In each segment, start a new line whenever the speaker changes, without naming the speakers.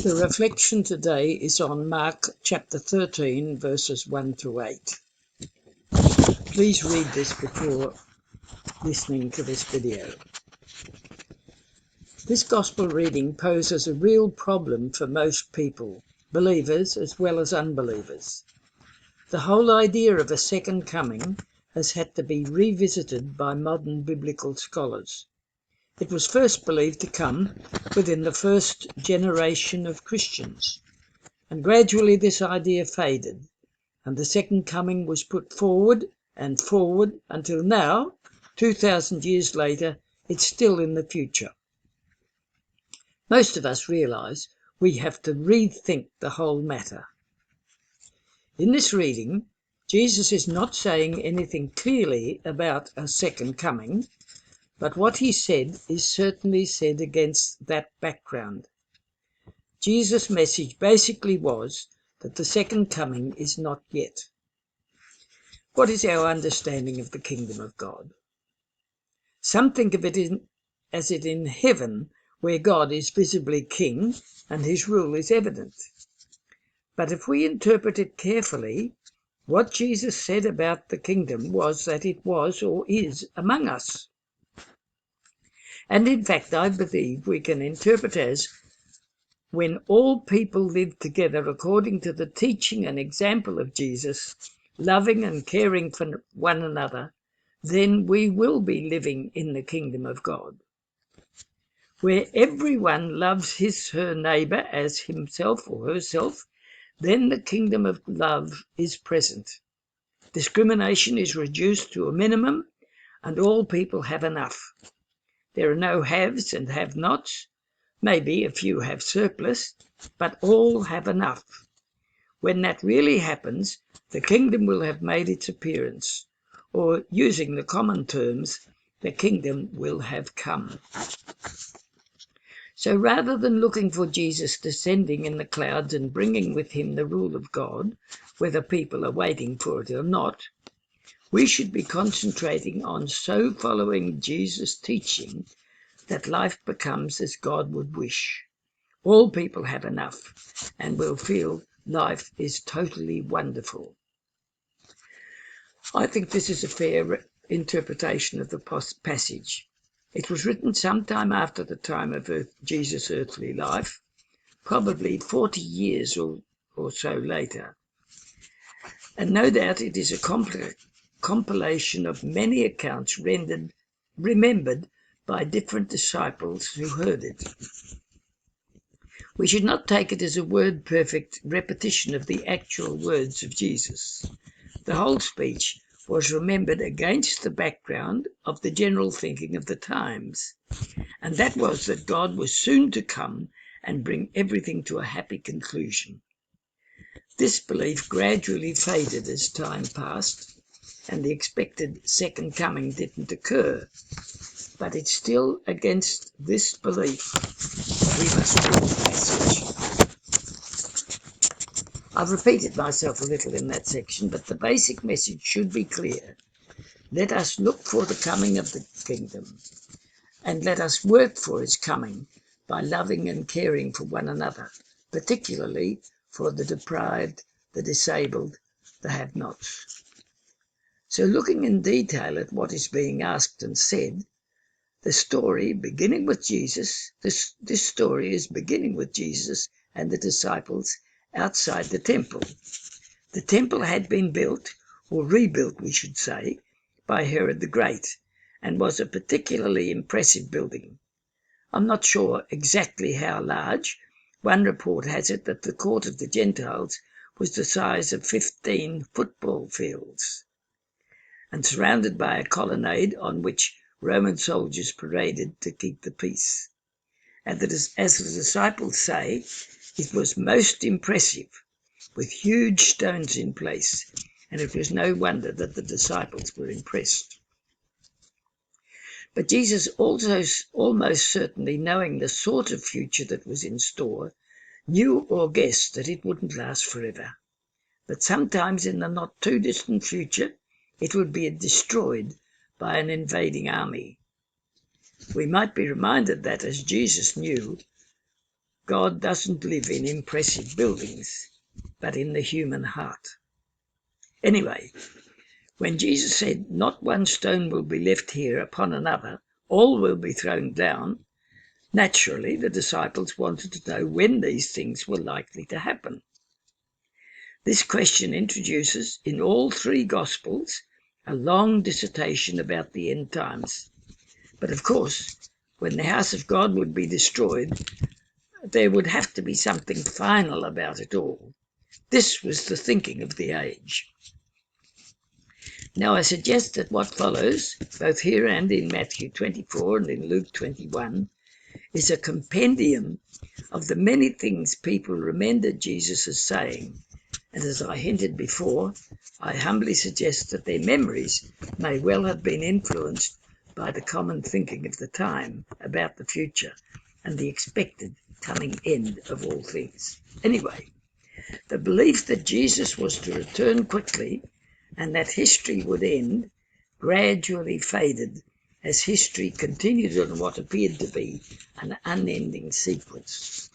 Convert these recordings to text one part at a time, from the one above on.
The reflection today is on Mark chapter 13, verses 1 to 8. Please read this before listening to this video. This gospel reading poses a real problem for most people, believers as well as unbelievers. The whole idea of a second coming has had to be revisited by modern biblical scholars. It was first believed to come within the first generation of Christians, and gradually this idea faded, and the second coming was put forward and forward until now, 2,000 years later, it's still in the future. Most of us realise we have to rethink the whole matter. In this reading, Jesus is not saying anything clearly about a second coming, but what he said is certainly said against that background. Jesus' message basically was that the second coming is not yet. What is our understanding of the kingdom of God? Some think of it as it in heaven, where God is visibly king and his rule is evident. But if we interpret it carefully, what Jesus said about the kingdom was that it was or is among us. And in fact, I believe we can interpret as when all people live together according to the teaching and example of Jesus, loving and caring for one another, then we will be living in the kingdom of God. Where everyone loves her neighbour as himself or herself, then the kingdom of love is present. Discrimination is reduced to a minimum, and all people have enough. There are no haves and have-nots. Maybe a few have surplus, but all have enough. When that really happens, the kingdom will have made its appearance, or using the common terms, the kingdom will have come. So rather than looking for Jesus descending in the clouds and bringing with him the rule of God, whether people are waiting for it or not, we should be concentrating on so following Jesus' teaching that life becomes as God would wish. All people have enough and will feel life is totally wonderful. I think this is a fair interpretation of the passage. It was written sometime after the time of Jesus' earthly life, probably 40 years or so later. And no doubt it is a compilation of many accounts remembered by different disciples who heard it. We should not take it as a word-perfect repetition of the actual words of Jesus. The whole speech was remembered against the background of the general thinking of the times, and that was that God was soon to come and bring everything to a happy conclusion. This belief gradually faded as time passed, and the expected second coming didn't occur. But it's still against this belief we must read the passage. I've repeated myself a little in that section, but the basic message should be clear. Let us look for the coming of the kingdom, and let us work for his coming by loving and caring for one another, particularly for the deprived, the disabled, the have-nots. So looking in detail at what is being asked and said, the story beginning with Jesus, this story is beginning with Jesus and the disciples outside the temple. The temple had been built, or rebuilt we should say, by Herod the Great, and was a particularly impressive building. I'm not sure exactly how large. One report has it that the court of the Gentiles was the size of 15 football fields, and surrounded by a colonnade on which Roman soldiers paraded to keep the peace. And as the disciples say, it was most impressive, with huge stones in place, and it was no wonder that the disciples were impressed. But Jesus also, almost certainly knowing the sort of future that was in store, knew or guessed that it wouldn't last forever. But sometimes in the not too distant future, it would be destroyed by an invading army. We might be reminded that, as Jesus knew, God doesn't live in impressive buildings, but in the human heart. Anyway, when Jesus said, "Not one stone will be left here upon another, all will be thrown down," naturally the disciples wanted to know when these things were likely to happen. This question introduces, in all three Gospels, a long dissertation about the end times. But of course, when the house of God would be destroyed, there would have to be something final about it all. This was the thinking of the age. Now I suggest that what follows, both here and in Matthew 24 and in Luke 21, is a compendium of the many things people remembered Jesus as saying, and as I hinted before, I humbly suggest that their memories may well have been influenced by the common thinking of the time about the future and the expected coming end of all things. Anyway, the belief that Jesus was to return quickly and that history would end gradually faded as history continued on what appeared to be an unending sequence.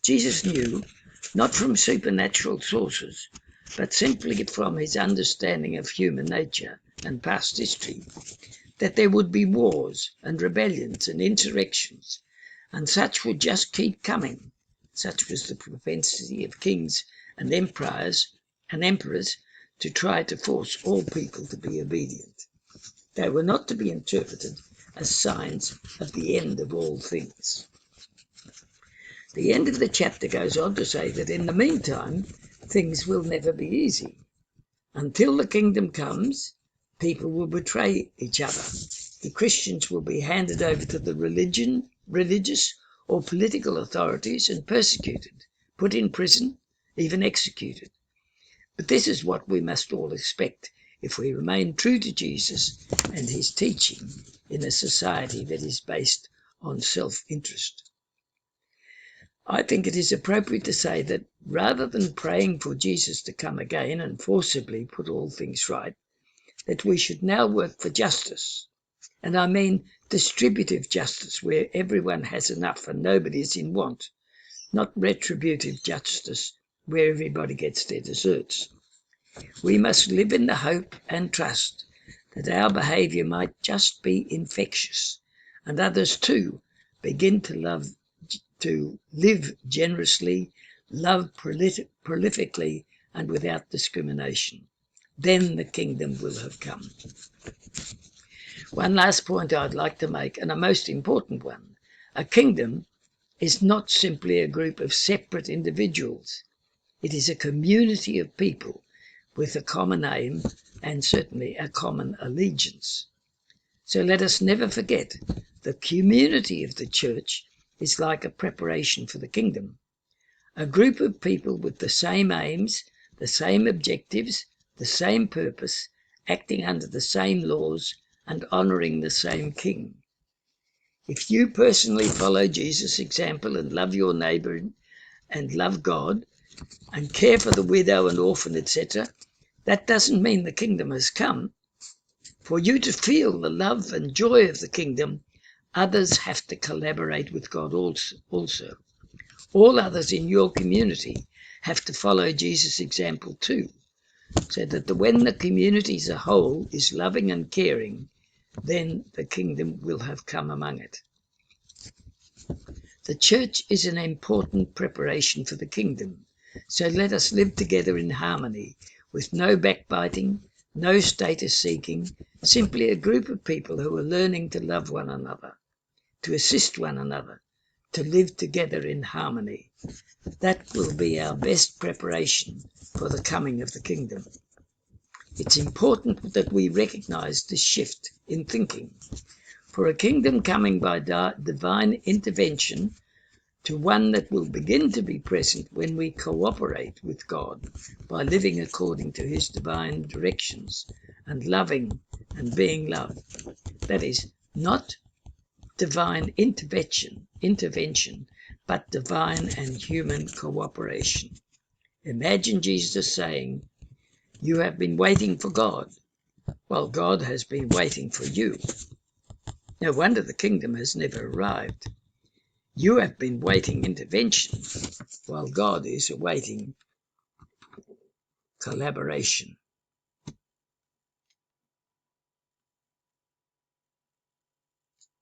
Jesus knew, not from supernatural sources, but simply from his understanding of human nature and past history, that there would be wars and rebellions and insurrections, and such would just keep coming. Such was the propensity of kings and emperors to try to force all people to be obedient. They were not to be interpreted as signs of the end of all things. The end of the chapter goes on to say that in the meantime, things will never be easy. Until the kingdom comes, people will betray each other. The Christians will be handed over to the religious or political authorities and persecuted, put in prison, even executed. But this is what we must all expect if we remain true to Jesus and his teaching in a society that is based on self-interest. I think it is appropriate to say that rather than praying for Jesus to come again and forcibly put all things right, that we should now work for justice. And I mean distributive justice, where everyone has enough and nobody is in want, not retributive justice, where everybody gets their deserts. We must live in the hope and trust that our behaviour might just be infectious, and others too begin to live generously, love prolifically, and without discrimination. Then the kingdom will have come. One last point I'd like to make, and a most important one. A kingdom is not simply a group of separate individuals. It is a community of people with a common aim and certainly a common allegiance. So let us never forget the community of the church is like a preparation for the kingdom. A group of people with the same aims, the same objectives, the same purpose, acting under the same laws and honouring the same king. If you personally follow Jesus' example and love your neighbour and love God and care for the widow and orphan, etc., that doesn't mean the kingdom has come. For you to feel the love and joy of the kingdom, others have to collaborate with God also. All others in your community have to follow Jesus' example too, so that when the community as a whole is loving and caring, then the kingdom will have come among it. The church is an important preparation for the kingdom, so let us live together in harmony, with no backbiting, no status seeking, simply a group of people who are learning to love one another, to assist one another, to live together in harmony. That will be our best preparation for the coming of the kingdom. It's important that we recognize this shift in thinking. For a kingdom coming by divine intervention to one that will begin to be present when we cooperate with God by living according to his divine directions and loving and being loved. That is, not divine intervention, but divine and human cooperation. Imagine Jesus saying, "You have been waiting for God, while God has been waiting for you." No wonder the kingdom has never arrived. You have been waiting intervention, while God is awaiting collaboration.